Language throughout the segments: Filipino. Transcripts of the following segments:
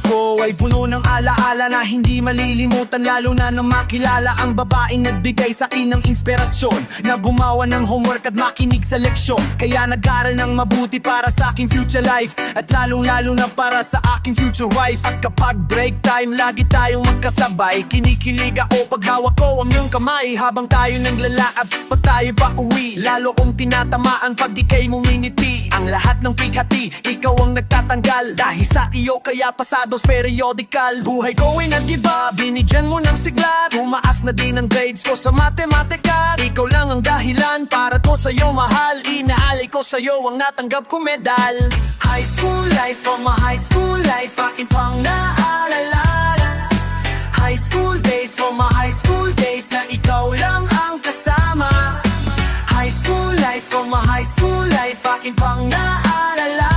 ko ay puno ng alaala na hindi malilimutan, lalo na nang makilala ang babaeng nagbigay sa akin ng inspirasyon, na gumawa ng homework at makinig sa leksyon. Kaya nag-aral ng mabuti para sa aking future life, at lalong-lalo na para sa aking future wife. At kapag break time, lagi tayong magkasabay. Kinikilig ako pag hawak ko ang iyong kamay, habang tayo naglalakad pa tayo pa uwi. Lalo kong tinatamaan pag di kayo ngumingiti. Ang lahat ng pighati, ikaw ang nagtatanggal. Dahil sa iyo kaya pasados periodical. Buhay ko ay nag-iba, binigyan mo ng sigla. Tumaas na din ang grades ko sa matematika. Ikaw lang ang dahilan para ko sa'yo mahal. Inaalay ko sa'yo ang natanggap ko medal. High school life, from my high school life, aking pang naalala. High school days, from my high school days, na ikaw lang ang kasama. High school life, from my high school life, aking pang naalala.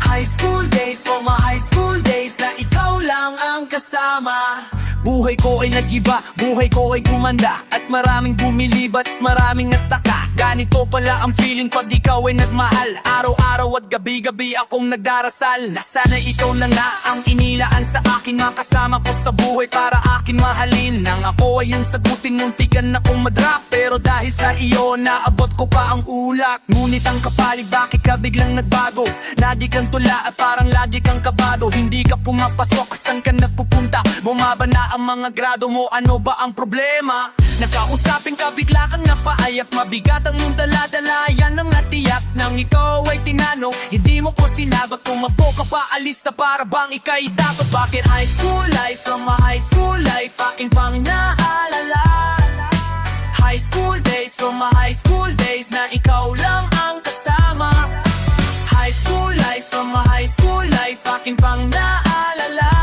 High school days, from my high school days, na ikaw lang ang kasama. Buhay ko ay nag-iba, buhay ko ay gumanda, at maraming bumilibat, maraming nataka. Ganito pala ang feeling pag ikaw ay nagmahal. Araw-araw at gabi-gabi akong nagdarasal na sana ikaw na nga ang inilaan sa akin, makasama ko sa buhay para akin mahalin. Nang ako ay yung sagutin, muntikan akong madrop, pero dahil sa iyo naabot ko pa ang ulak. Ngunit ang kapalig, bakit ka biglang nagbago? Lagi kang tula at parang lagi kang kabado. Hindi ka pumapasok, saan ka nagpupunta? Bumaba na ang mga grado mo, ano ba ang problema? Nakausapin ka, bigla kang napaayak. Mabigat ang iyong dala-dala, yan ang natiyak. Nang ikaw ay tinanong, hindi mo ko sinagot. Tumapo ka pa, alis na para bang ika'y dapat. Bakit high school life, from my high school life, aking pang naalala. High school days, from my high school days, na ikaw lang ang kasama. High school life, from my high school life, aking pang naalala.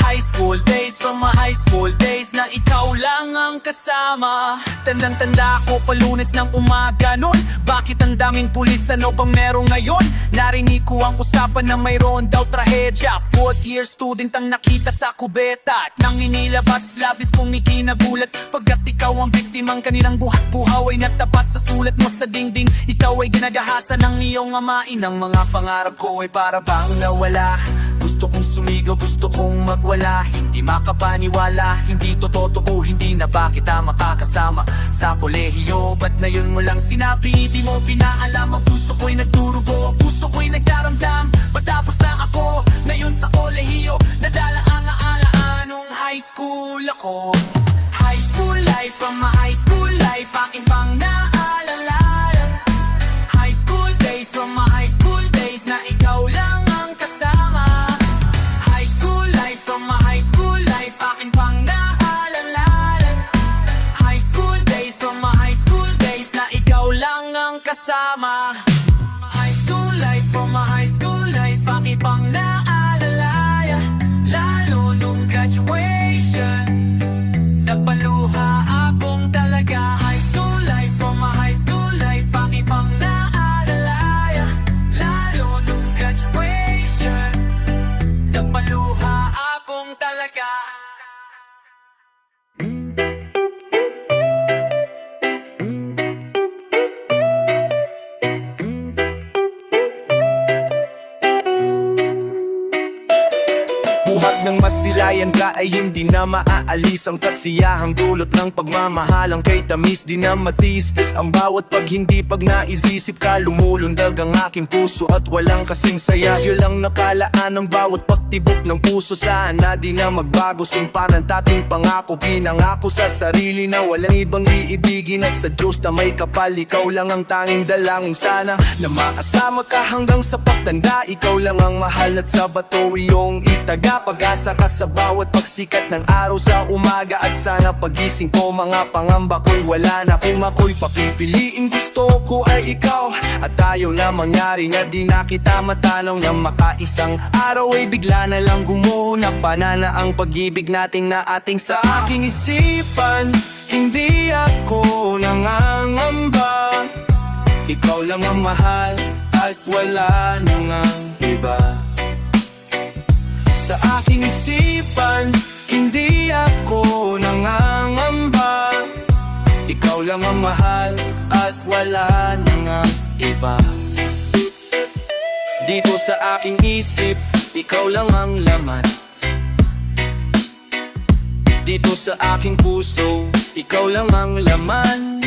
High school days, from my high school days, na ikaw lang ang kasama. Tandang-tanda ako pa Lunes ng umaga nun. Bakit ang daming pulis, ano pang meron ngayon? Narinig ko ang usapan na mayroon daw trahedya. 4th year student ang nakita sa kubeta, at nang inilabas, labis kong ikinagulat. Pagkat ikaw ang biktimang kanilang buhat-buhaw ay natapat sa sulat mo sa dingding. Ikaw ay ginagahasa ng iyong amain. Ang mga pangarap ko ay para bang nawala. Gusto kong sumigaw, gusto kong magwala. Hindi makapaniwala, hindi to totoo. Hindi na ba kita makakasama sa kolehiyo? Ba't na yun mo lang sinabi? Di mo pinaalam, ang puso ko'y nagdurugo, ang puso ko'y nagdaramdam. Patapos na ako, na yun sa kolehiyo, nadala ang aalaan nung high school ako. High school life, from my high school life, aking pang naalala. High school days, from my high school days, na ikaw lang ang kasama. High school life, from my high school life, aking pang naalala. High school days, from my high school days, na ikaw lang ang kasama. High school life, from my high school life, aking pang naalala. Lalo nung graduation, napaluha akong talaga. High school life, from my high school life, aking pang naalala. Lalo nung graduation, napaluha akong talaga. Buhat ng masilayan ka ay hindi na maaalis. Ang kasiyahang dulot ng pagmamahalang kay tamis di na matis. Ang bawat pag hindi pag naisisip ka, lumulundag ang aking puso at walang kasing saya. Siya lang nakalaan ang bawat pagtibok ng puso. Sana di na magbago, sumpa ng dating pangako. Pinangako sa sarili na walang ibang iibigin, at sa Diyos na may kapal, ikaw lang ang tanging dalangin. Sana na makasama ka hanggang sa pagtanda. Ikaw lang ang mahal at sa bato iyong itaga. Pag-asa ka sa bawat pagsikat ng araw sa umaga. At sana pagising ko, mga pangamba ko'y wala na. Kung ako'y papipiliin, gusto ko ay ikaw. At ayaw na mangyari na di na kita matanong, na makaisang araw ay bigla na lang gumuho na panana ang pag-ibig natin na ating sa aking isipan. Hindi ako nangangamba, ikaw lang ang mahal at wala nang ang iba. Sa aking isipan, hindi ako nangangamba, ikaw lang ang mahal at wala nang ang iba. Dito sa aking isip, ikaw lang ang laman. Dito sa aking puso, ikaw lang ang laman.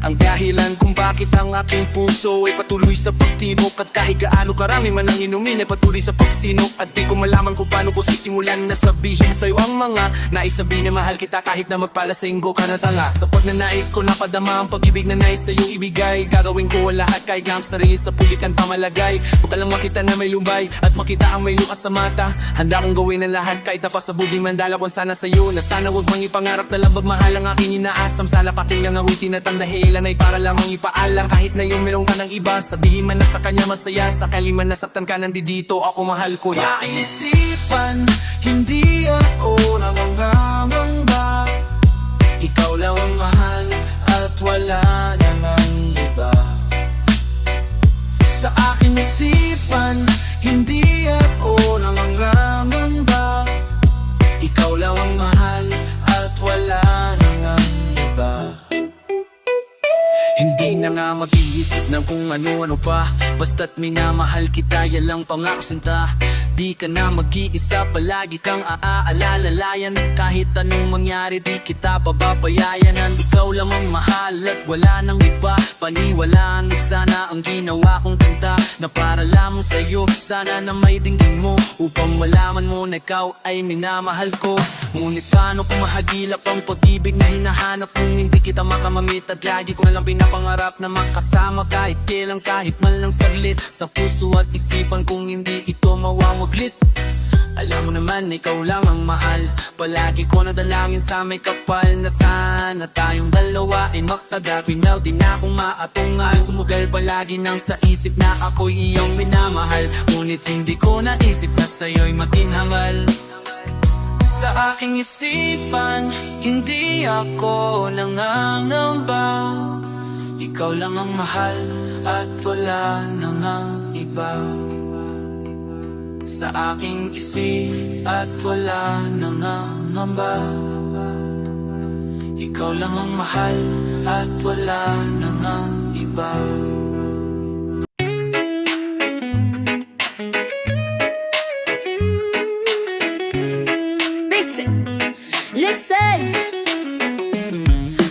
Ang dahilan kung bakit ang aking puso ay patuloy sa pagtibok. At kahit gaano karami man ang inumin ay patuloy sa pagsinok. At di ko malaman kung paano ko sisimulan na sabihin sa'yo ang mga naisabi na mahal kita kahit na magpalasinggo ka na tanga. Sapat na nais ko napadama ang pag-ibig na nais sa'yo ibigay. Gagawin ko ang lahat kahit nga ang sarili sa pulikan pamalagay. Huwag ka lang makita na may lumbay at makita ang may lukas sa mata. Handa kong gawin ang lahat kahit napasabudi man dalawan sana sa'yo. Na sana huwag mang ipangarap na labag mahal ang aking inaasam. Sana paking ang awitin at ang dahilan ay para lamang ipaalam. Kahit na yung meron ka ng iba, sabihin man na sa kanya masaya. Sakali man nasaktan ka nandito, ako mahal ko ya. Naisipan, hindi ako nangangamba. Ikaw lang ang mahal at wala namang iba. Sa aking isipan, hindi ako nangangamba. Ikaw lang ang mahal at wala namang iba. Hindi na nga mag-iisip ng kung ano-ano pa. Basta't minamahal kita, yan lang pangako sinta. Di ka na mag-iisa, palagi kang aalalayan. At kahit anong mangyari, di kita pababayayanan. Ikaw lang ang mahal at wala nang iba. Paniwalaan mo sana ang ginawa kong kanta, na para lamang sa'yo, sana na may dinggin mo. Upang malaman mo na ikaw ay minamahal ko. Ngunit paano kung mahagilap ang pag-ibig na hinahanap kung hindi kita makamamit. At lagi ko nalang pinapangarap na makasama kahit kailan, kahit man lang saglit. Sa puso at isipan kung hindi ito mawawaglit. Alam mo naman na ikaw lang ang mahal. Palagi ko nadalangin sa may kapal na sana tayong dalawa ay magtagal. Pinaw din akong maatungal, sumugal palagi nang sa isip na ako'y iyong minamahal. Ngunit hindi ko naisip na sa'yo'y matinhangal. Sa aking isipan, hindi ako nangangamba. Ikaw lang ang mahal at wala nang ang iba. Sa aking isip at wala nang angamba. Ikaw lang ang mahal at wala nang ang iba. Listen!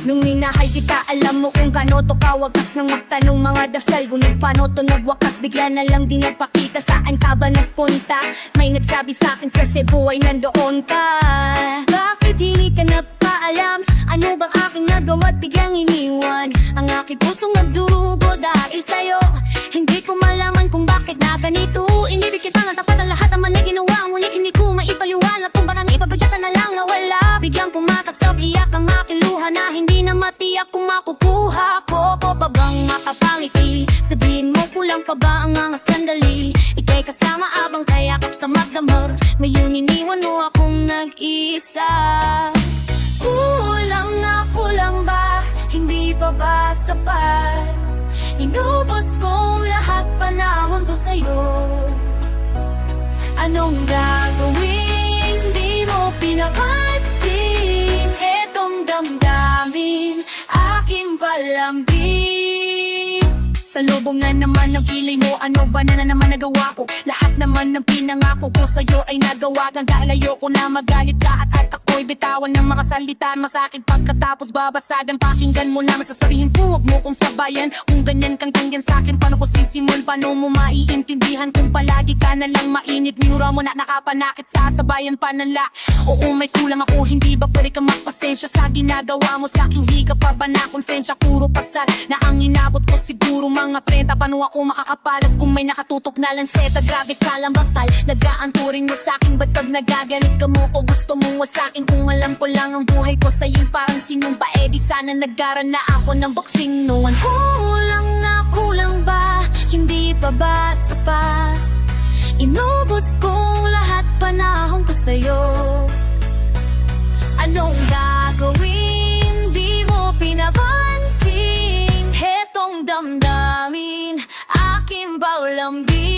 Nung minahal kita, alam mo kung gaano to kawagas nang magtanong mga dasal. Ngunit paano to nagwakas, bigla na lang di nagpakita. Saan ka ba nagpunta? May nagsabi sa'kin sa Cebu ay nandoon ka. Bakit hindi ka napaalam? Ano bang aking nagawa't biglang iniwan? Ang aking pusong nagdugo dahil sa'yo. Hindi ko malaman kung bakit na ganito. Inibig kita na tapat ang lahat naman ay ginawa. Ngunit hindi ko maipaliwanag kung bakit ipapagyatan na lang nawala. Biglang pumataksak, iyak ang aking luha na hindi na matiyak kung makukuha ko. Ko pa bang makapangiti? Sabihin mo kulang pa ba ang mga sandali? Ika'y kasama abang kayakap sa magdamor. Ngayon iniwan mo akong nag-iisa. Kulang ba? Hindi pa ba sapat? Inubos kong lahat panahon ko sa'yo. Anong gagawin? Di mo pinapansin. Etong damdamin, aking palambing. Sa lubong na naman ng kilay mo, ano ba na naman nagawa ko? Lahat naman ng pinangako ko sa'yo ay nagawa. Gagalayo ko na magalit ka at ako'y bitawan ng mga salita masakit. Pagkatapos babasagan, pakinggan mo na masasabihin ko. Huwag mo kong sabayan, kung ganyan kang tangyan sa'kin. Paano ko sisimul, paano mo maiintindihan kung palagi ka na lang mainit? Minura mo na nakapanakit, sasabayan pa ng la. Oo, may kulang ako, hindi ba pwede ka magpasensya sa ginagawa mo sa'king? Di ka pa ba na konsensya? Puro pasal na ang inabot ko, siguro mga 30. Paano ako makakapalag kung may nakatutok na lanseta? Grabe ka lang baktal, nag-aanturing mo sa'kin. Ba't pag nagagalit ka mo o gusto mong wasakin? Kung alam ko lang ang buhay ko sa'yo'y parang sinumpa, eh di sana nag-aral na ako ng boxing noon. Kulang ba? Hindi pa ba sapat? Inubos kong lahat panahon ko sa'yo. Anong gagawin? Di mo pinapansin. Hetong damdamin, aking paulambing.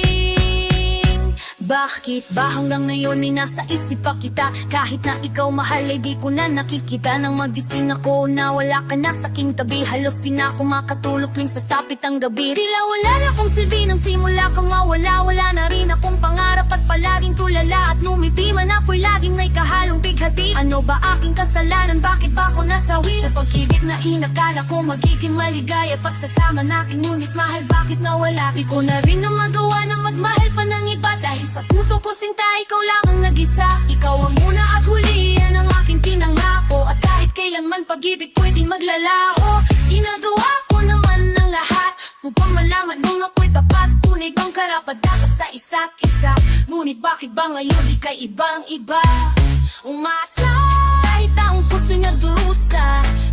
Bakit Bakit ba hanggang ngayon ay nasa isip pa kita? Kahit na ikaw mahal ay di ko na nakikita. Nang magising ako na wala ka na sa aking tabi, halos di na ako makatulog tuwing sasapit ang gabi. Tila wala na akong silbi nang simula kang mawala. Wala na rin akong pangarap at palaging tulala. At numiti man ako'y laging may kahalong bighati. Ano ba aking kasalanan? Bakit ba ako nasawi? Sa pag-ibig na inakala ko magiging maligaya pagsasama natin, ngunit mahal bakit nawala? Di ko na rin na magawa na magmahal pa ng iba. Dahil sa puso ko sinta, ikaw lang ang nag-isa. Ikaw ang una at huli, yan ang aking pinangako. At kahit kailanman pag-ibig pwedeng maglalaho, ginagawa ko naman ng lahat upang malaman mong ako'y tapat. Tunay bang karapat dapat sa isa't isa? Ngunit bakit ba ngayon di kay ibang iba? Umasa kahit ang puso'y nagdurusa.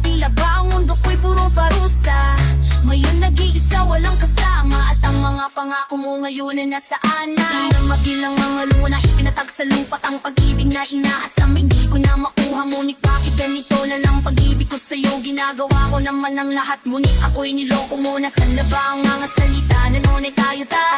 Tila ba ang mundo ko'y puro parusa? Ngayon nag-iisa walang kasama. At ang mga pangako mo ngayon ay nasaan na? Di na magilang mga luna ipinatag sa lupa't ang pag-ibig na inaasam hindi ko na makuha. Ngunit bakit ganito na lang pag-ibig ko sa'yo? Ginagawa ko naman ang lahat, ngunit ako'y niloko mo. Nasaan na ba ang mga salita na noon ay tayo ta?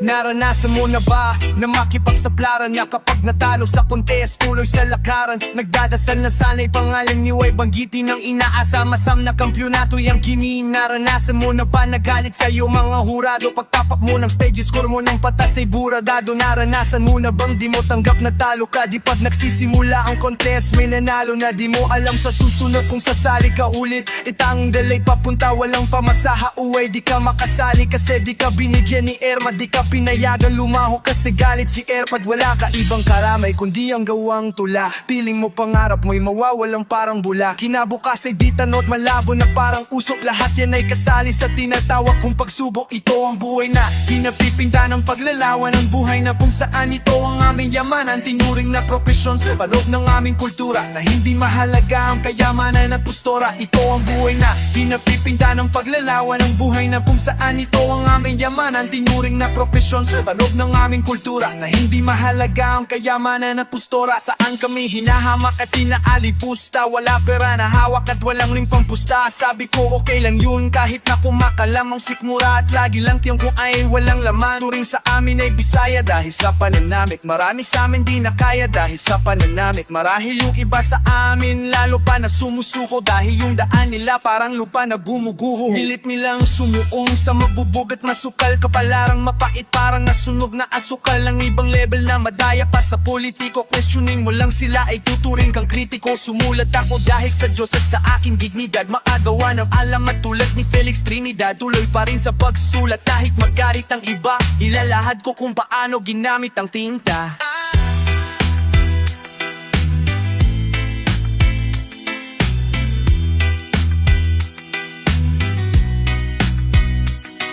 Naranasan mo na ba na makipagsaplaran niya kapag natalo sa contest? Tuloy sa lakaran, nagdadasal na sana'y pangalan niyo ay banggitin ng inaasam-asam na kampyonato yung kinin. Naranasan mo na ba nagalit sa'yo mga hurado? Pagtapak mo ng stage, score mo ng patas ay buradado. Naranasan mo na bang di mo tanggap na talo ka? Di pag nagsisimula ang contest may nanalo na. Di mo alam sa susunod kung sasali ka ulit. Itang delay papunta walang pamasaha uwi. Di ka makasali kasi di ka binigyan ni Erma. Di ka pinayagan lumaho kasi galit si Erpad. Wala ka ibang karamay kundi ang gawang tula. Piling mo pangarap mo'y mawawalang parang bula. Kinabukas ay di tanot malabo na parang usok. Lahat yan ay kasali sa tinatawag kong pagsubok. Ito ang buhay na pinapipinta ng paglalawan. Ang buhay na kung saan ito ang aming yaman. Ang tinuring na profesyon sa paloob ng aming kultura. Na hindi mahalaga ang kayamanan at pustora. Ito ang buhay na pinapipinta ng paglalawan. Ang buhay na kung saan ito ang aming yaman. Ang tinuring na profesyon sa paloob ng aming kultura. Na hindi mahalaga ang kayamanan at pustora. Saan kami hinahamak at inaalipusta. Wala pera na hawak at walang ring pampusta. Sabi ko okay lang yun kahit na kumakalam ang sikmura. At lagi lang tiyang ko ay walang laman. Turing sa amin ay Bisaya dahil sa pananamit. Marami sa amin di na kaya dahil sa pananamit. Marahil yung iba sa amin lalo pa na sumusuko. Dahil yung daan nila parang lupa na gumuguho. Hilit nilang sumuong sa mabubog at masukal. Kapalarang mapait parang nasunog na asukal. Ang ibang level na madaya pa sa politiko. Questioning mo lang sila ay tuturing kang kritiko. Sumulat ako dahil sa Diyos at sa aking dignidad. Makagawa ng alamat tulad ni Felix Trinidad. Tuloy pa rin sa pagsulat kahit magalit ang iba. Ilalahad ko kung paano ginamit ang tinta.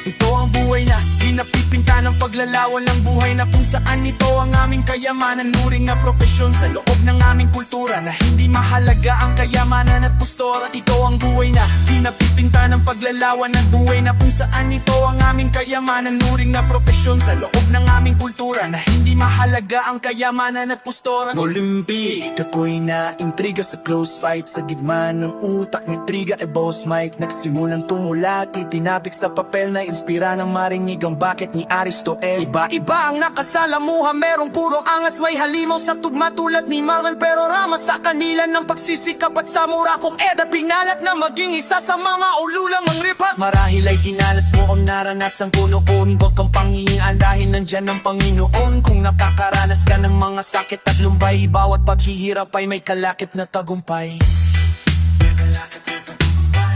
Ito ang buhay na pinapipinta ng paglalawan ng buhay na kung saan ito ang aming kayamanan. Nuring na profesyon sa loob ng aming kultura. Na hindi mahalaga ang kayamanan at postura. Ito ang buhay na pinapipinta ng paglalawan ng buhay na kung saan ito ang aming kayamanan. Nuring na profesyon sa loob ng aming kultura. Na hindi mahalaga ang kayamanan at postura. Olympic, ako'y na-intriga sa close fight. Sa gitma ng utak ni Triga e Boss Mike. Nagsimulang tumulat, itinapik sa papel na inspira ng marinig ang bakit ni Aristotle. Iba-iba ang nakasalamuha, merong puro angas. May halimaw sa tugma tulad ni Marlon pero Rama. Sa kanila ng pagsisikap at sa mura kong Eda pinalat na maging isa sa mga ululang ang ripat. Marahil ay dinalas mo ang naranasan ko noon. Huwag kang panghihingaan dahil nandyan ang Panginoon. Kung nakakaranas ka ng mga sakit at lumbay, bawat paghihirap ay may kalakip na tagumpay. May kalakip na tagumpay.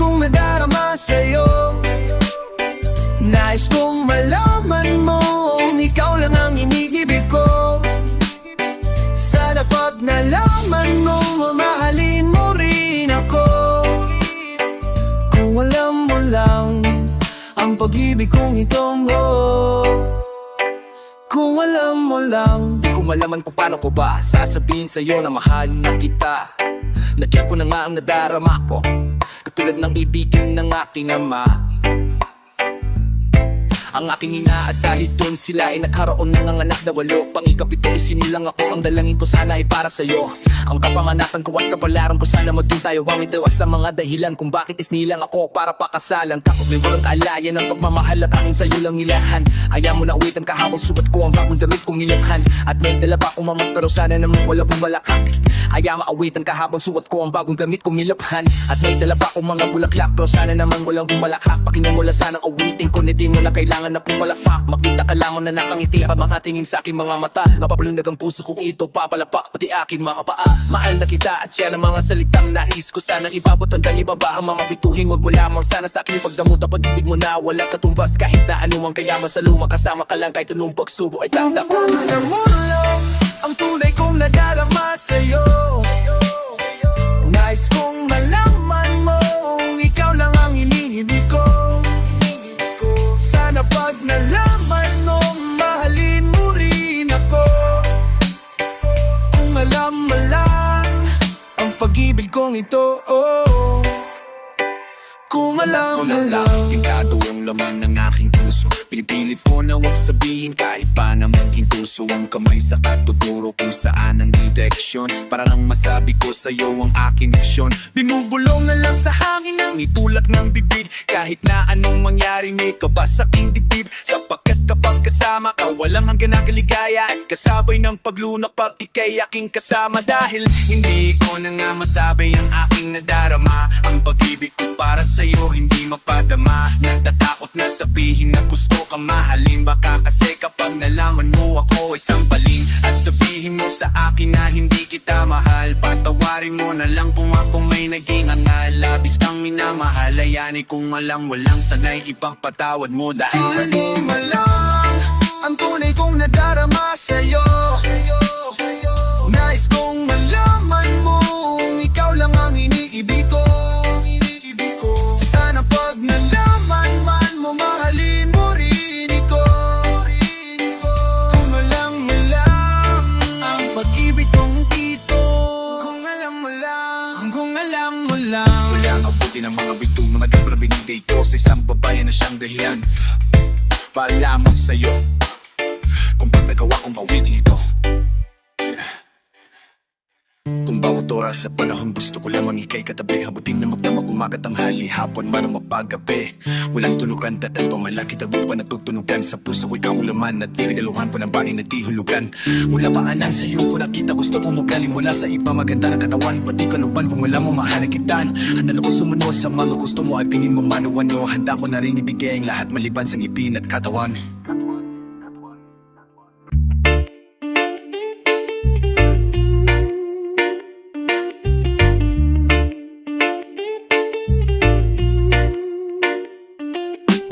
kong nadarama sa'yo. Nais kong malaman mo, ikaw lang ang iniibig ko. Sana pag nalaman mo, mamahalin mo rin ako. Kung alam mo lang ang pag-ibig kong ito mo. Kung alam mo lang. Di ko malaman kung paano ko ba sasabihin sa'yo na mahal na kita. Na-check ko na nga ang nadarama ko, katulad ng ibigin ng aking ama. Ang aking ina at dahil doon sila ay nagkaroon ng anak na 8. Pang-ikapito isinilang ako, ang dalangin ko sana ay para sa'yo. Ang kapanganakan ko at kapalaran ko sana maging tayo ang ito sa mga dahilan kung bakit isnilang ako para pakasalan. Kapag may walang kaalayan ng pagmamahal at aking sa'yo lang ilahan. Ayaw mo na awitan ka habang sukat ko ang bagong damit kong nilabhan. At may dala pa akong mamang pero sana naman wala pong balakak. Ayaw maawitan ka habang sukat ko ang bagong damit kong nilabhan. At may dala pa akong mga bulaklak pero sana naman walang bumalakak. Pakinggan mo lang sanang awitin ko, hindi mo na kailangan na pumalakpak. Makita ka lang na nakangiti at makatingin sa aking mga mata. Napapalundag ang puso kong ito, papalapak pati aking mga paa. Mahal na kita at yan ang mga salitang nais ko sanang ibabot. Ang dalibaba ang mga bituhin, wag mo lamang sana sa aking pagdamot. Ang pag-ibig mo na wala katumbas kahit na anumang kayaman sa luma. Kasama ka lang kahit anong pagsubok ay tanda ko. Alam mo lang ang tunay kong nadarama sa'yo. Nais kong malaman mo, ikaw lang ang iniibig ko. Sana pag nalaman mo, mahalin mo rin ako. Kung alam mo lang ang pag-ibig kong ito, kung alam mo lang. Tingkado ang laman ng aking puso. Pinipilit ko na huwag sabihin kahit pa naman intuso. Ang kamay sa katuturo kung saan ang direksyon, para lang masabi ko sa'yo ang aking misyon. Binubulong na lang sa hangin ang Itulak ng bibig kahit na anong mangyari, may kabas sa aking dibdib. Sapagkat kapag kasama ka, walang hanggan na kaligaya at kasabay ng paglunak pag ika'y aking kasama. Dahil hindi ko na nga masabi ang aking nadarama. Ang pag-ibig ko para sa'yo hindi mapadama. Natatakot na sabihin na gusto ka mahalin. Baka kasi kapag nalaman mo ako ay sampalin at sabihin mo sa akin na hindi kita mahal. Patawarin mo na lang kung ako may naging angal. Labis kang minamahal, ayanin kung alam walang sanay ipagpatawad mo. Dahil Alam mo lang ang tunay kong nadarama sa'yo. Nais kong malaman mo, ikaw lang ang iniibig ko. Sana pag nalaman man mo, mahalin mo rin ito. Kung alam mo lang ang pag-ibig kong ito. Kung alam mo lang, kung alam mo lang. walang abuti ng mga bituin na nagpapabinigay ko sa isang babae na siyang dahilan para lamang sa'yo. Kung ba't nagawa kong mawiting ito, kung bawat oras sa panahon gusto ko lamang ika'y katabi. Habutin na magdamag umaga tanghali, hapon man o mapagabi. Walang tunugan, tatang pamalaki, tabi pa natutunugan. Sa puso ko'y kamulaman at tinigaluhan pa ng bani na di hulugan. Mula pa anang sa'yo ko nakita, gusto kong magaling mula sa iba. Maganda ng katawan, pati kanuban kung wala mo mahanagitan. Handa na ko sumunod sa mga gusto mo ay pinin mo man o ano. Handa ko na rin ibigay ang lahat maliban sa ngipin at katawan.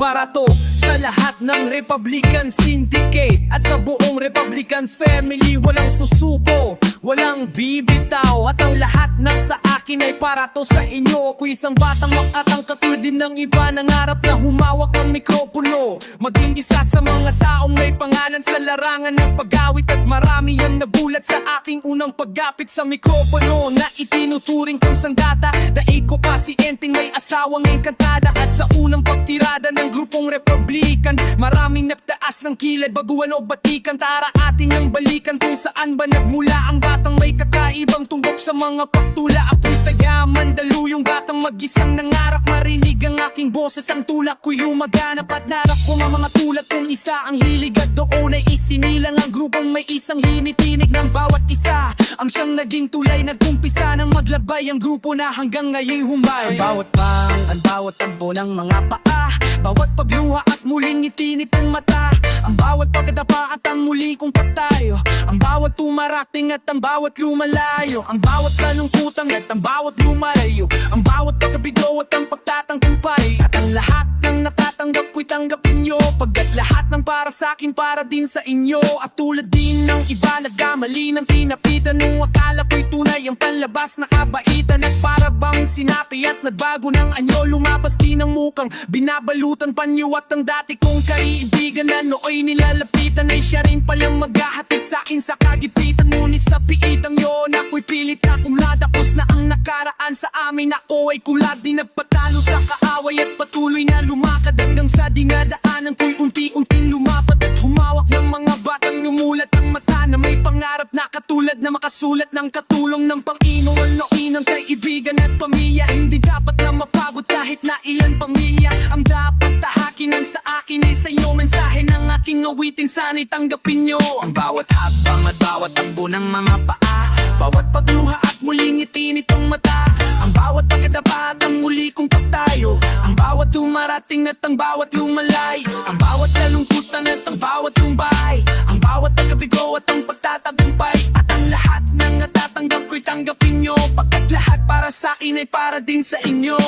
Para to sa lahat ng Republican Syndicate at sa buong Republicans family. Walang susuko, walang bibitaw, at ang lahat ng sa akin ay para to sa inyo. Ako isang batang makatang katulad din ng iba, nangarap na humawak ng mikropono, maging isa sa mga taong may pangalan sa larangan ng pag-awit. At marami ang nabulat sa aking unang paggapit sa mikropono, na itinuturing kong sandata. Daig ko pa si Enting may asawang engkantada, at sa unang pagtirada ng grupong Republican, maraming nagtaas ng kilid, baguhan o batikan. Tara atin ang balikan kung saan ba nagmula ang batang may kakaibang tumbok sa mga pagtula. Ako'y taga Mandaluyong, batang mag-isang nangarap marinig ang aking boses. Ang tulak ko'y lumaganap at narap ko ang mga tulad kong isa. Ang hilig at doon ay isinilang ang grupong may isang hinitinig ng bawat isa. Ang siyang naging tulay, nagkumpisa ng maglabay ang grupo na hanggang ngayon humay. Ang bawat pang, ang bawat tampo ng mga paa Bawat pagluha at muling ngiti nitong mata, ang bawat pagkadapa at ang muli kong pagtayo, ang bawat tumarating at ang bawat lumalayo, ang bawat kalungkutan at ang bawat lumalayo, ang bawat pagkabigo at ang pagtatangkumpay, at ang lahat ng natatanggap ko'y tanggapin nyo, pagkat lahat ng para sa'kin para din sa inyo. At tulad din ng iba nagkamali ng tinapitan, nung akala ko'y tunay ang panlabas na kabaitan, at para bang sinapi at nagbago ng anyo, lumabas din ang mukang binabalutan panyo, at ang dati kong kaibigan na nooy nilalapitan ay siya rin palang maghahatid sa'kin sa kagipitan. Ngunit sa piitang yon ako'y pilit na kumladakos na ang nakaraan sa amin, ako ay kulad din nagpatalo sa kaaway, at patuloy na lumakad hanggang sa dinadaanan ko'y unti-unting lumapat, at humawak ng mga batang numulat ang mata na may pangarap na katulad na makasulat ng katulong ng Panginoon. Nooy ng kaibigan at pamilya, hindi dapat na mapagod kahit na ilan pamilya. Ang dapat tahakin ang sa akin ay sa'yo, mensahe ng aking awitin, sana'y tanggapin nyo. Ang bawat habang at bawat takbo ng mga paa, bawat pagluha at muling ngiti nitong mata, ang bawat pagkadapa at ang muli kong pagtayo, ang bawat dumarating at ang bawat lumalay, ang bawat kalungkutan at ang bawat tumbay, ang bawat pagkabigo at ang pagtatagumpay, at ang lahat ng natatanggap ko'y tanggapin nyo, pagkat lahat para sa'kin ay para din sa inyo.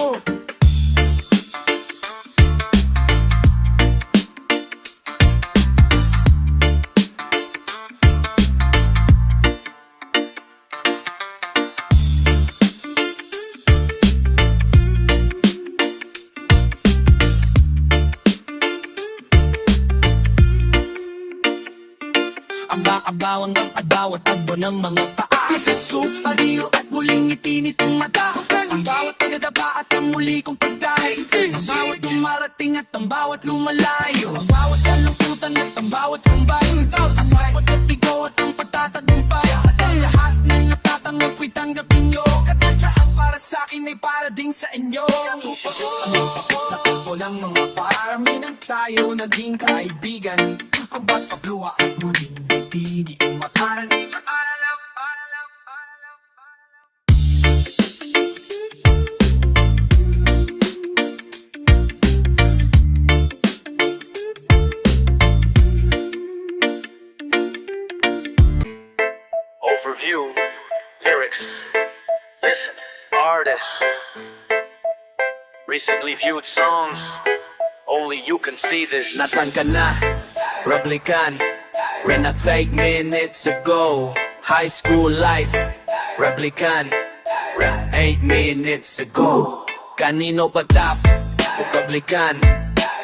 Ang baabawang at bawat tagbo ng mga paa, sa supariyo at muling ngiti nitong mata, ang bawat pagdadapa at ang muli kong pagdahi, ang bawat dumarating at ang bawat lumalayo, ang bawat kalungkutan at ang bawat kumbay, ang bawat kapigo at ang pagtatagumpay, at ang lahat ng natatanggap ko'y tanggapin nyo, katandaan para sa'kin ay para din sa inyo. Ang takbo ng mga parami ng tayo naging kaibigan, ang ba't pagluwa at muling di ang makaran. Overview, lyrics, listen, artists, recently viewed songs, only you can see this. Nasaan ka na? Replican. Renovate minutes ago. High school life. Replican. 8 minutes ago. Kanino pa tap? Republican.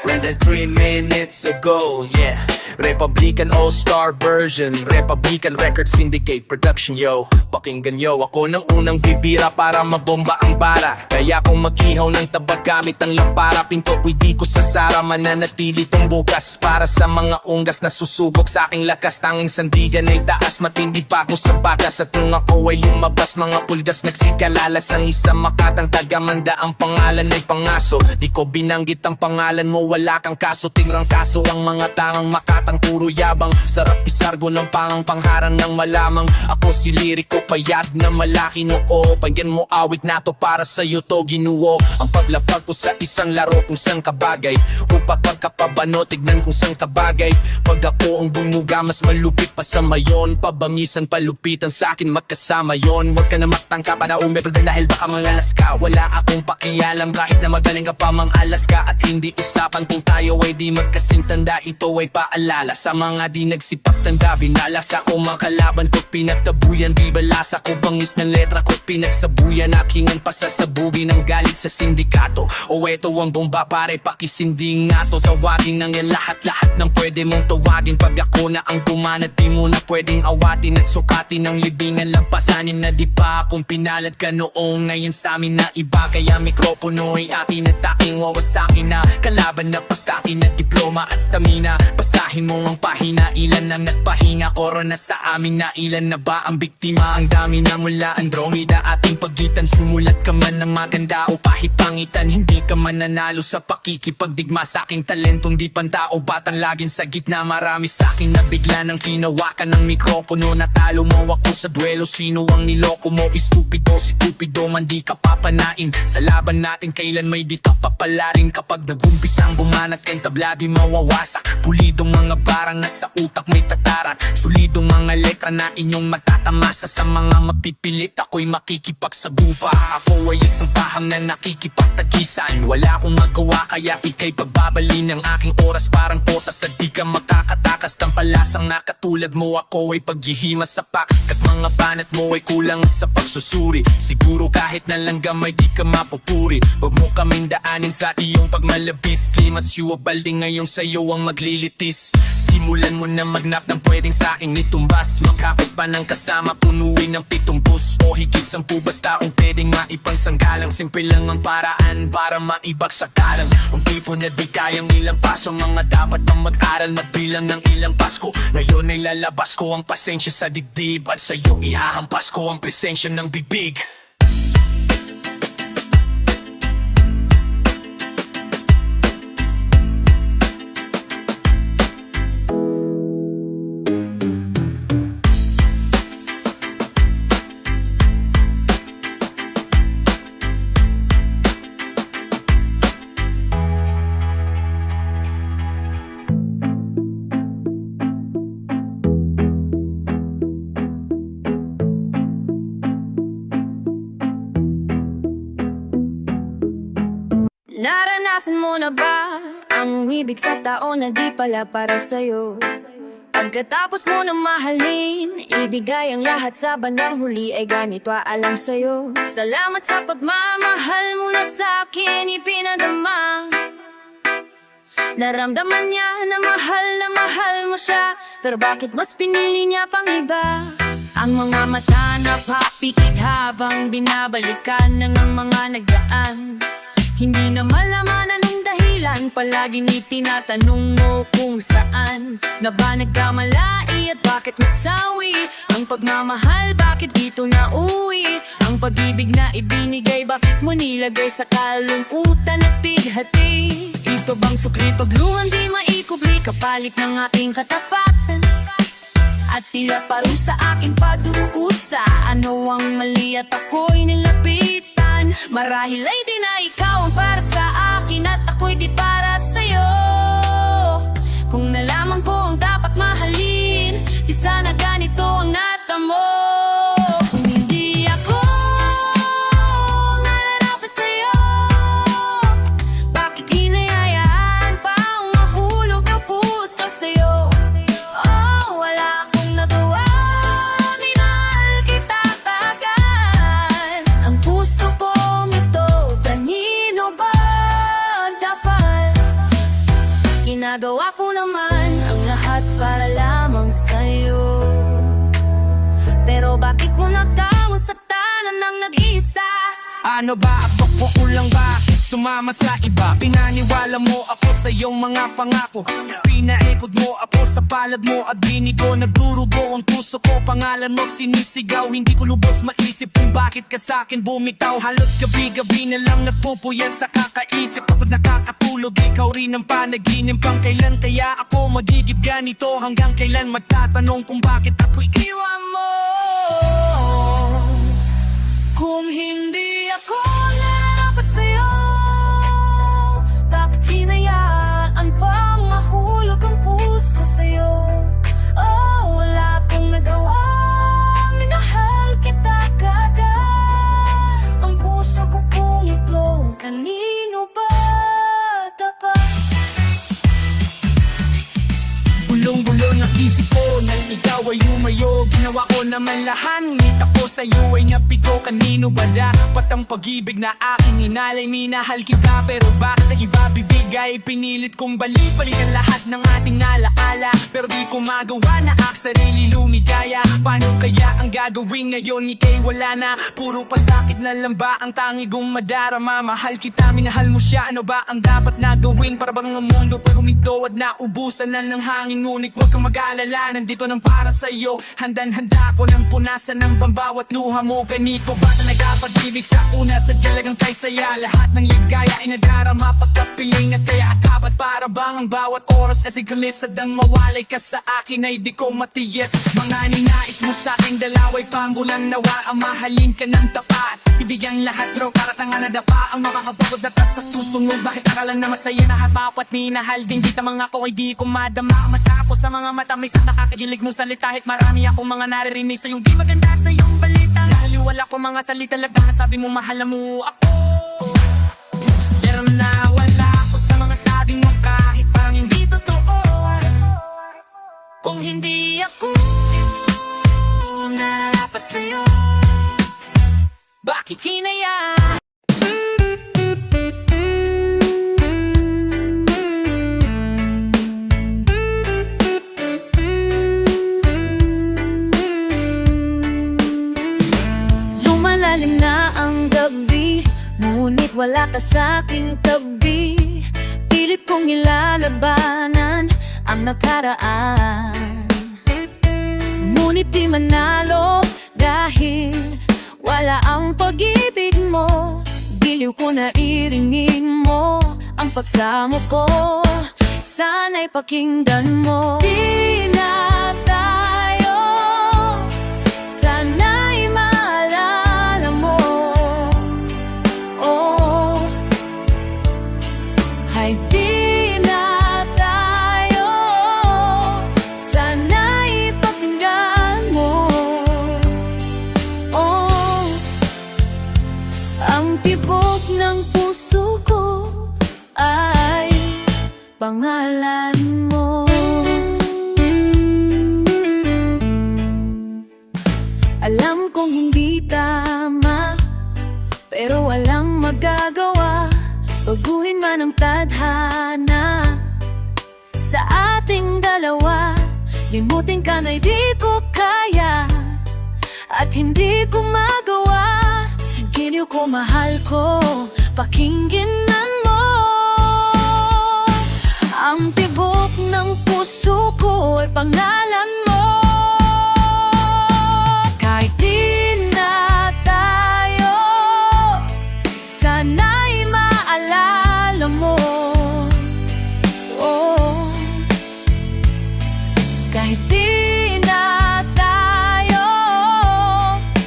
Rendered 3 minutes ago. Yeah. Republican All-Star version, Republican Record Syndicate Production, yo. Pakinggan yo, ako ng unang bibira para mabomba ang bara. Kaya kung mag-ihaw ng tabag gamit ang lampara, pinto ko'y di ko sasara, mananatili tong bukas. Para sa mga unggas na susubok sa aking lakas, tanging sandigan ay taas, matindi pa ako sa batas. At nung ako ay lumabas, mga pulgas nagsikalalas, ang isa makatang tagamanda, ang pangalan ay Pangaso. Di ko binanggit ang pangalan mo, wala kang kaso, tingrang kaso ang mga tangang makatang puro yabang. Sarap isargo ng pangharang ng malamang. Ako si liriko payad na malaki noo, pagyan mo awit na to para sa'yo to ginuo. Ang paglapag ko sa isang laro kung saan kabagay, upat pagkapabano tignan kung saan kabagay. Pag ako ang bumuga mas malupit pa sa mayon, pabangisan palupitan sa akin magkasama yon. Huwag ka na magtangka para umipag dahil baka mangalas ka. Wala akong pakialam kahit na magaling ka pa mang alas ka, at hindi usapan kung tayo ay di magkasing tanda. Ito ay paalala sa mga di nagsipak tanda, binala sa akong mga kalaban ko pinagtabuyan. Di balasa ko bangis ng letra ko pinagsabuyan, aking ang pasasabugi ng galit sa sindikato. O eto ang bomba pare pakisinding nga to, tawagin ng yan lahat-lahat ng pwede mong tawagin. Pag ako na ang tumanat di mo na pwedeng awatin, at sukatin ng libingan lampasanin na di pa akong pinalad ka noong. Ngayon sa amin na iba, kaya mikropono ay akin at aking wawasakin na kalaban na pasakin na diploma at stamina. Pasahin Basahin mo ang pahina, ilan ang nagpahinga. Korona sa amin na ilan na ba ang biktima? Ang dami na mula Andromeda ating pagitan. Sumulat ka man ng maganda o pahit pangitan, hindi ka mananalo sa pakikipagdigma sa aking talentong di pantao. Batang laging sa gitna, marami sa akin na bigla nang hinawakan ng mikropono. Natalo mo ako sa duelo, sino ang niloko mo? Istupido, si Cupido man di ka papanain. Sa laban natin kailan may di ka papalarin. Kapag nagumpisang bumanat kang tabla di mawawasak. Pulidong mga barang na sa utak may tataran. Solidong mga letra na inyong matatamasa. Sa mga mapipilit ako'y makikipagsabupa. Ako ay isang paham na nakikipagtagisan. Wala akong magawa kaya ikay pagbabalin ng aking oras. Parang posa sa di ka makakatakas ng palasang nakatulad mo. Ako ay paghihima sa pakat. Mga banat mo ay kulang sa pagsusuri. Siguro kahit na langgam ay di ka mapupuri. Huwag mo kaming daanin sa iyong pagmalabis. Slim at siwabalding ngayong sa'yo ang maglilitis. Simulan mo na magnap ng pwedeng sa aking itumbas. Magkakot pa ng kasama, punuin ng 7 bus o higit 10 basta kung pwedeng maipangsanggalang. Simple lang ang paraan para maibagsak kalang. Kung tipo na di kayang ilang paso, mga dapat pang mag-aral magbilang ng ilang Pasko. Ngayon ay lalabas ko ang pasensya sa dibdib at sa'yo ihahampas ko ang presensya ng bibig. Naranasan mo na ba ang ibig sa tao na di pala para sa'yo? Pagkatapos mo na mahalin, ibigay ang lahat sa bandang huli ay ganito alam sa'yo. Salamat sa pagmamahal mo na sa'kin ipinadama. Naramdaman niya na mahal mo siya, pero bakit mas pinili niya pang iba? Ang mga mata na papikit habang binabalikan ng mga nagdaan. Hindi na malaman anong dahilan, palaging itinatanong mo kung saan na ba nagkamalai at bakit nasawi ang pagmamahal, bakit dito na uwi ang pag-ibig na ibinigay, bakit mo nilagay sa kalungkutan at bighati? Ito bang sukli pagluhan di maikubli, kapalit ng ating katapatan at tila parusa aking pagdurusa? Ano ang mali at ako'y nilapitan? Marahil ay di na ikaw ang para sa akin at ako'y di para sa'yo. Kung nalaman ko ang dapat mahalin, di sana ganito ang natamo. Kung hindi ako nananapan sa'yo, bakit hinayaan pa ang mahulog ng puso sa'yo? Oh, wala akong nagawa, minahal kita agad. Ang puso kong ito, kanino ba dapat? Ginagawa ko naman ang lahat para lamang sa'yo, pero bakit mo nagtawang sa tanan ng nag-isa? Ano ba ako ko kulang ba? Sumama sa iba, pinaniwala mo ako sa iyong mga pangako. Pinaikod mo ako sa palad mo at binigo. Nagdurugo ang puso ko, pangalan mo't sinisigaw. Hindi ko lubos maisip kung bakit ka sa'kin bumitaw. Halos gabi-gabi na lang nagpupuyat sa kakaisip. Kapag nakakatulog, ikaw rin ang panaginip. Pang kailan kaya ako magigib ganito? Hanggang kailan magtatanong kung bakit ako'y iwan mo? Kung hindi ako narapat sa'yo, bakit hinayaan pang mahulog ang puso sa'yo? Oh, wala akong nagawa, minahal kita kagad. Ang puso ko kung ito, kanino ba dapat? Bulong-bulong ang isip ko, ikaw ay umayo, ginawa ko naman lahat. Ngunit ako sa'yo ay nabigo, kanino ba dapat ang pag-ibig na aking inalay? Minahal kita pero bakit sa iba bibigay? Pinilit kong balik-balikan lahat ng ating alaala, pero di ko magawa na ak sarili lumigaya. Paano kaya ang gagawin ngayon? Ika'y wala na, puro pasakit na lang ba ang tangi kong madarama? Mahal kita, minahal mo siya, ano ba ang dapat na gawin? Para bang ang mundo pa'y huminto at naubusan na ng hangin. Ngunit huwag kang mag-alala, nandito nang para sa'yo. Handang-handa ko ng punasan ng pambawat luha mo. Ganito ba na nagkapag-ibig sa una? Sa talagang kay saya, lahat ng ligaya ay nadarama, pagkapiling at kaya akabat. Para bang ang bawat oras ay sigalisad ang mawalay ka sa akin ay di ko matiyes. Mga ninais mo sa aking dalaway panggulang nawa, ang mahalin ka ng tapat. Ibigyan lahat raw karatangan na dapa ang makakapagod at sa susunod. Bakit akala na masaya na hapapat minahal din kita mga ko ay di ko madama. Masako sa mga mata may sa nakakagilig mong salita. Kahit marami akong mga naririnig sa iyong di maganda sa iyong balita. Dahil wala ko mga salita labang na sabi mo mahal mo ako. Pero nawala ako sa mga sabi mo kahit parang hindi totoo. Kung hindi ako narapat sa'yo, bakit hinayaan? Lumalalim na ang gabi, ngunit wala ka sa'king tabi. Pilit kong ilalabanan ang nakaraan, ngunit di manalo dahil wala ang pag-ibig mo. Giliw ko na irinig mo ang pagsamo ko. Sana'y pakinggan mo. Di na tayo, sana'y maalala mo. Oh, ay di na tayo, sana'y pakinggan mo. Oh, ang tibok ng puso ko ay pangalan mo. Alam kong hindi tama, pero walang magagawa. Baguhin man ang tadhana sa ating dalawa. Limutin ka na'y di ko kaya at hindi ko magawa. Giliw ko, mahal ko, pakinggan mo. Ang tibok ng puso ko ay pangalan mo. Kahit di na tayo, sana'y maalala mo. Oh, kahit di na tayo,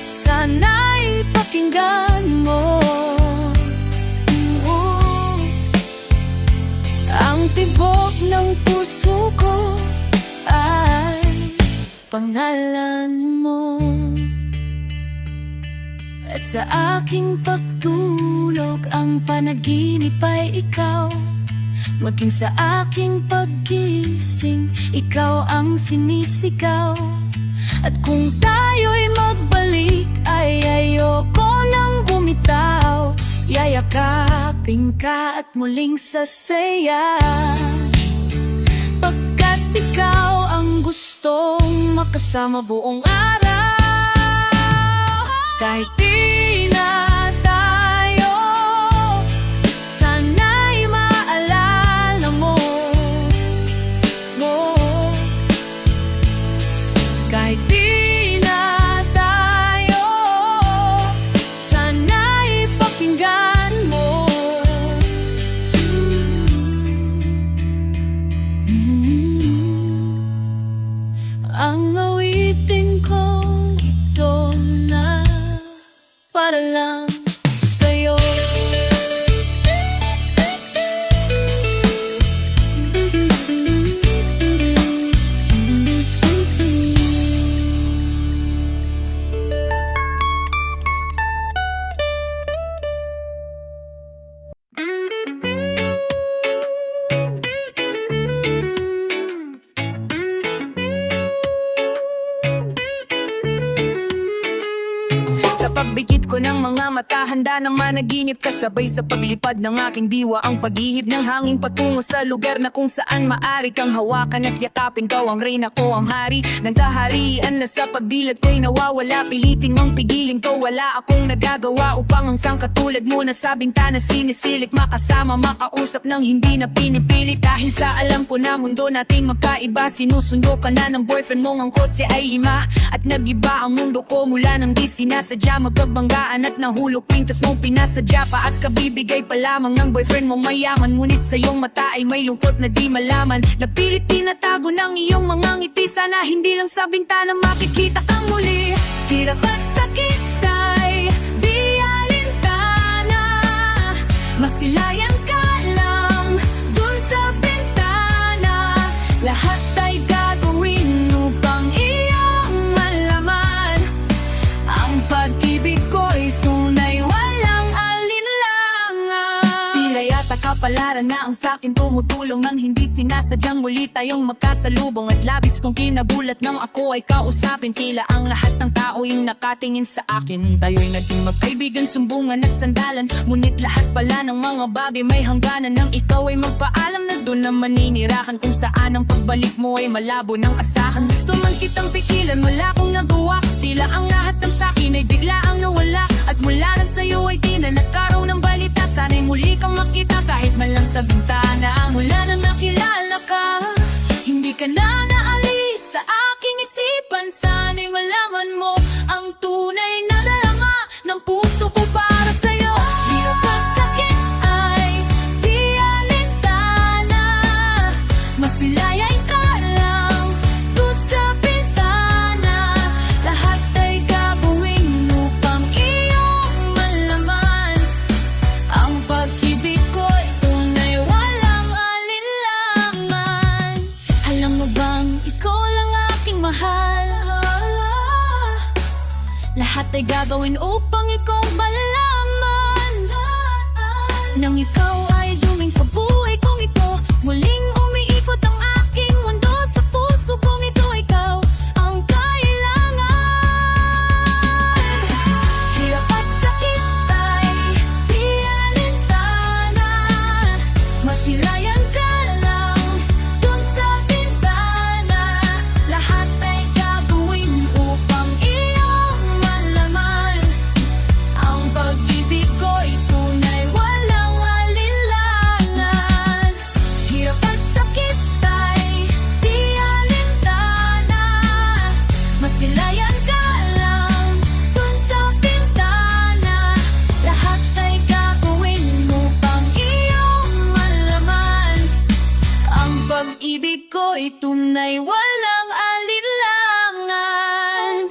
sana'y pakinggan mo. Ang tibok ng puso ko ay pangalan mo. At sa aking pagtulog ang panaginip ay ikaw. Maging sa aking paggising, ikaw ang sinisigaw. At kung tayo'y magbalik ay ayoko nang bumitaw. Yayakapin ka at muling sasaya, pagkat ikaw ang gustong makasama buong araw. Kahit di na tayo, sana'y maalala mo. Kahit di na tayo, sana'y pakinggan mo. Ang awitin kong ito na para lang sa'yo. pagbikit ko ng mga mata, handa ng managinip kasabay sa paglipad ng aking diwa. Ang paghihib ng hangin patungo sa lugar na kung saan maari kang hawakan at yakapin. Kau ang reyna ko, ang hari ng kaharian na sa pagdilat ko'y nawawala. Pilitin mong pigilin to, wala akong nagagawa upang ang sangkatulad mo na sa bintana sinisilik. Makasama, makausap ng hindi na pinipilit. Dahil sa alam ko na mundo nating magkaiba, sinusundo ka na ng boyfriend mong ang kotse ay 5. At nag-iba ang mundo ko mula nang di sinasadya. Magkabanggaan at nahulog kwintas mong pinasadya pa. At kabibigay pa lamang ng boyfriend mong mayaman. Ngunit sa iyong mata ay may lungkot na di malaman. Napilit tinatago ng iyong mga ngiti. Sana hindi lang sa bintana makikita kang muli. Hirap at sakit ay di alintana. Masilayan ka lang dun sa bintana. Lahat ay gagawin upang iyong malaman. Ang pag-ibig ko'y tunay, walang alinlangan. Tila yata kapalaran na ang sakin tumutulong nang hindi sinasadyang muli tayong magkasalubong. At labis kong kinagulat nang ako ay kausapin. Tila ang lahat ng tao yung nakatingin sa akin. Tayo'y naging magkaibigan, sumbungan at sandalan. Ngunit lahat pala ng mga bagay may hangganan. Nang ikaw ay magpaalam na doon na maninirahan, kung saan ang pagbalik mo ay malabo ng asahan. Gusto man kitang pikilan, wala akong nagawa. Tila ang lahat ng sakin ay bigla ang nawala. At mula lang sa'yo ay di na nagkaroon ng balita. Sana'y muli kang makita kahit man lang sa bintana. Mula nang nakilala ka, hindi ka na naalis sa aking isipan. Sana'y malaman mo ang tunay na darama ng puso ko para sa'yo. Hirap at sakit ay di alintana. Masilayay ka lang dun sa bintana. Lahat ay gagawin upang iyong malaman. Ang pag-ibig ko'y tunay, walang alinlangan. Alam mo bang ikaw lang aking mahal? Lahat ay gagawin upang ikaw malaman. Nang ikaw ay duming sa buhay kong ito, muling umiikot ang aking mundo. Sa puso kong ito, ikaw ang kailangan. Hirap at sakit ay di alintana. Masilayan ka lang dun sa bintana. Lahat ay gagawin upang iyong malaman. Ang pag-ibig ko'y tunay, walang alinlangan. Hirap at sakit ay di alintana. Masilayan ka lang dun sa bintana. Lahat ay gagawin upang iyong malaman. Ang pag-ibig ko'y tunay, walang alinlangan.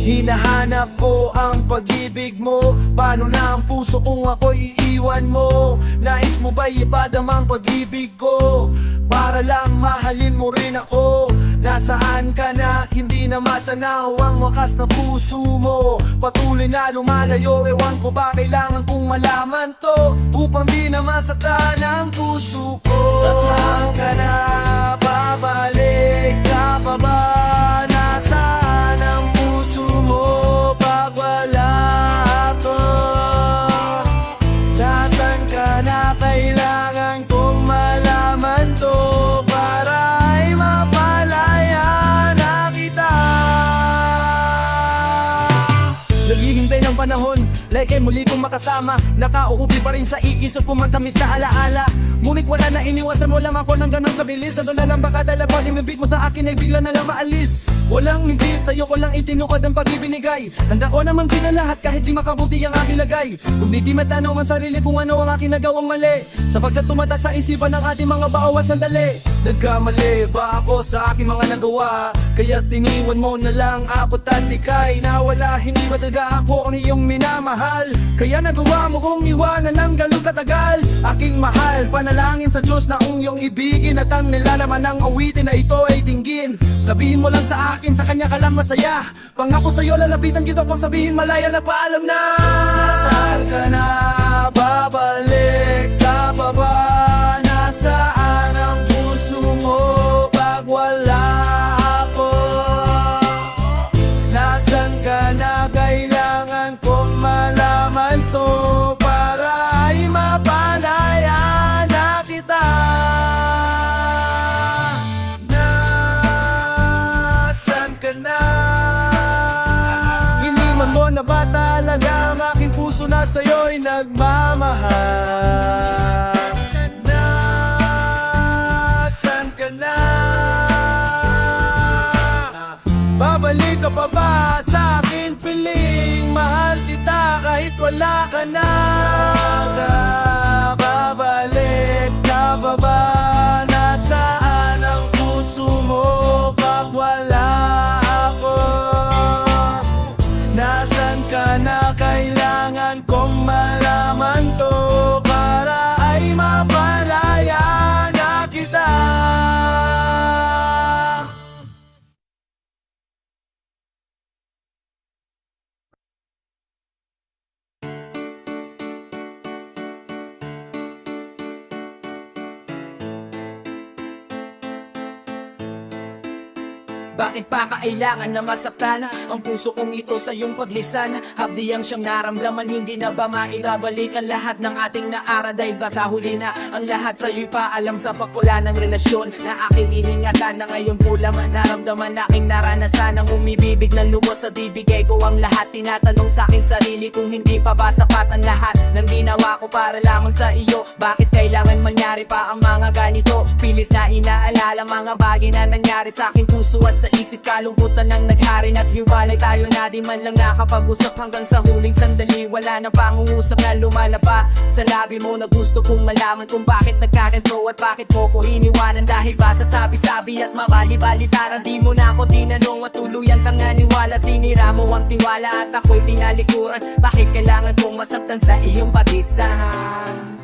Hinahanap ko ang pag-ibig mo. Paano na ang puso kung ako'y iiwan mo? Nais mo ba'y ipadamang pag-ibig ko? Para lang mahalin mo rin ako. Nasaan ka na? Hindi na matanaw ang wakas na puso mo. Patuloy na lumalayo, ewan ko ba kailangan kong malaman to, upang di na masaktan ang puso ko. Nasaan ka na? Babalik ka pa ba? Nasaan ang puso mo pag wala ako? Nasaan ka na? Kailangan kong malaman to, para ay mapalaya na kita. Naghihintay ng panahon, like ay muli kong makasama. Nakauupi pa rin sa iisip ko matamis na alaala. Ngunit wala na, iniwasan mo lang ako ng ganang kabilis. Nandun na lang baka dala pag imibig mo sa akin ay bigla na lang maalis. Walang hindi, sa'yo ko lang itinukod ang pag-ibinigay. Handa ko naman pinalahat kahit di makabuti ang aking lagay. Kung di matanaw ang sarili kung ano ang aking nagawang mali, sapagkat tumatak sa isipan ng ating mga bawat sandali. Nagkamali ba ako sa aking mga nagawa? Kaya tiniwan mo na lang ako at ika'y nawala. Hindi ba talaga ako ang iyong minamahal? Kaya nagawa mo kong iwanan ng ganun katagal. Aking mahal, panalangin sa Diyos na kung iyong ibigin, at ang nilalaman ng awitin na ito ay tinggin. Sabihin mo lang sa akin, sa kanya ka lang masaya. Pangako sa'yo, lalapitan kita pang sabihin malaya na paalam na. Saan ka na? Babalik ka pa ba? Nasaan ang puso mo pag wala ako? Nasaan ka na? Kailangan kong malaman to para ay mapalaya na kita. Nasaan ka na? Iniwan mo na ba talaga ang aking puso na sa'yo'y nagmamahal? Nasaan ka na? Babalik ka pa ba sa akin piling? Mahal kita kahit wala ka na. Babalik ka pa ba? Nasaan ang puso mo pag wala ako? Nasaan ka na? Kailangan kong malaman to para ay mapalaya na kita. Bakit pa kailangan na masaktan ang puso kong ito sa iyong paglisan? Habdiyang siyang naramdaman, hindi na ba maibabalik ang lahat ng ating naara? Dahil ba sa huli na ang lahat sa'yo'y paalam sa pagpula ng relasyon na aking iningatan na ngayon pulam? Naramdaman aking naranasan ang umibibig ng lubos sa bibigay ko ang lahat. Tinatanong sa aking sarili kung hindi pa ba sapat ang lahat ng ginawa ko para lamang sa iyo. Bakit kailangan mangyari pa ang mga ganito? Pilit na inaalala mga bagay na nangyari sa aking puso at sa isip, kalungkutan ang nagharin at hiwalay tayo na di man lang nakapag-usap hanggang sa huling sandali. Wala nang pangungusap na lumalapa sa labi mo na gusto kong malaman kung bakit nagkaganto at bakit mo ko iniwanan. Dahil ba sa sabi-sabi at mabali-balitaran, di mo na ako tinanong at tuluyan kang naniwala. Sinira mo ang tiwala at ako'y tinalikuran. Bakit kailangan kong masaktan sa iyong pagisan?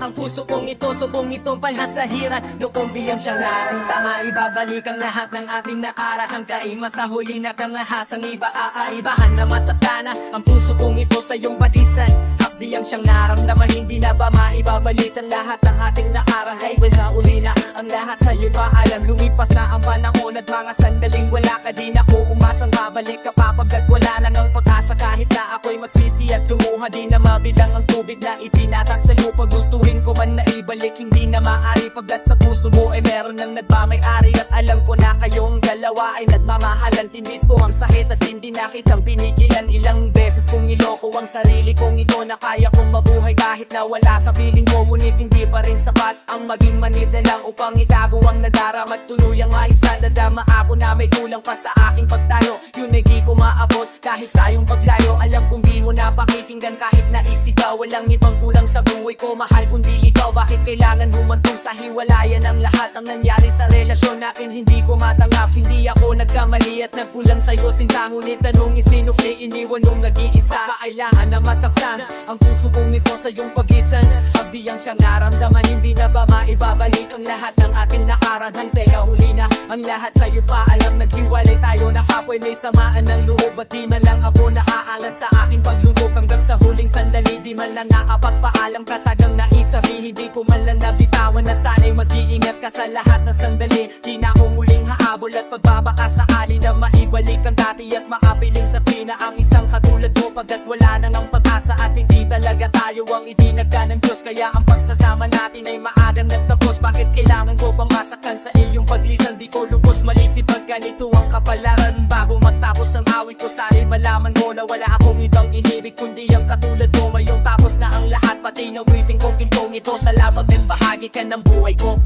Ang puso kong ito, subong itong palhasahiran. Lukumbiyang siyang narintama, ibabalik ang lahat ng ating nakaraan. Kaima sa huli na kangahasang iba aaibahan na masaktan na ang puso kong ito sa iyong batisan. Hakdiyang siyang naramdaman, hindi na ba maibabalik ang lahat ng ating nakaraan? Ay well, sa uli na ang lahat sa'yo'y paalam. Lumipas na ang panahon at mga sandaling wala ka din ako umasang babalik ka pa pagkat wala lang ang pag-asa. Kahit na ako'y magsisi at lumuha, di na mabilang ang tubig na itinatak sa lupa. Gustuhin ko man na ibalik, hindi na maaari pagkat sa puso mo ay meron nang nagmamay-ari. At alam ko na kayong dalawa ay nagmamahalan. Tindis ko ang sakit at hindi na kitang pinigilan. Ilang beses kong niloko ang sarili kong ito na kaya kong mabuhay kahit na wala sa piling ko. Ngunit hindi pa rin sapat ang maging manid na lang upang itago ang nadarama at tuluyang maibsan. Nadama ako na may kulang pa sa aking pagtayo. Yun ay di ko maabot dahil sa iyong paglayo. Alam kong di mo na pakikinggan kahit naisigaw. Walang ibang kulang sa buhay ko, mahal kundi ikaw. Bakit kailangan humantong sa hiwalayan ang lahat ang nangyari sa relasyon natin? Hindi ko matanggap, hindi ako nagkamali at nagkulang sa'yo sinta. Ngunit tanong isinukli, iniwan mong nag-iisa. Kailangan na masaktan ang puso kong ito sa iyong pagisan. Habdiyang siyang naramdaman, hindi na ba maibabalik ang lahat ng ating nakaraan? Teka, huli na ang lahat sa'yo paalam. Naghiwalay tayo na kapoy may samaan ng loob. At di man lang ako naaangat sa aking paglungkot hanggang sa huling sandali. Di man lang nakapagpaalam, katagang naisabi. Hindi ko man lang nabitawan na sana'y mag-iingat ka sa lahat na sandali. Di na ako muling haabol at pagbabaka sakali na maibalik ang dati at makapiling sa pina ang isang katulad mo. Pagkat wala na ng pag-asa at hindi talaga tayo ang itinagda ng Diyos. Kaya ang pagsasama natin ay maagang nagtapos. Bakit kailangan ko pang masaktan sa iyong paglisan? Di ko lubos malisip at ganito ang kapalaran. Bago matapos ang awit ko, sana'y malaman mo na wala akong ibang inibig kundi ang katulad mo. Mayong tapos na ang lahat, pati nawiting kong kintong ito. Salamat din, bahagi ka ng buhay ko.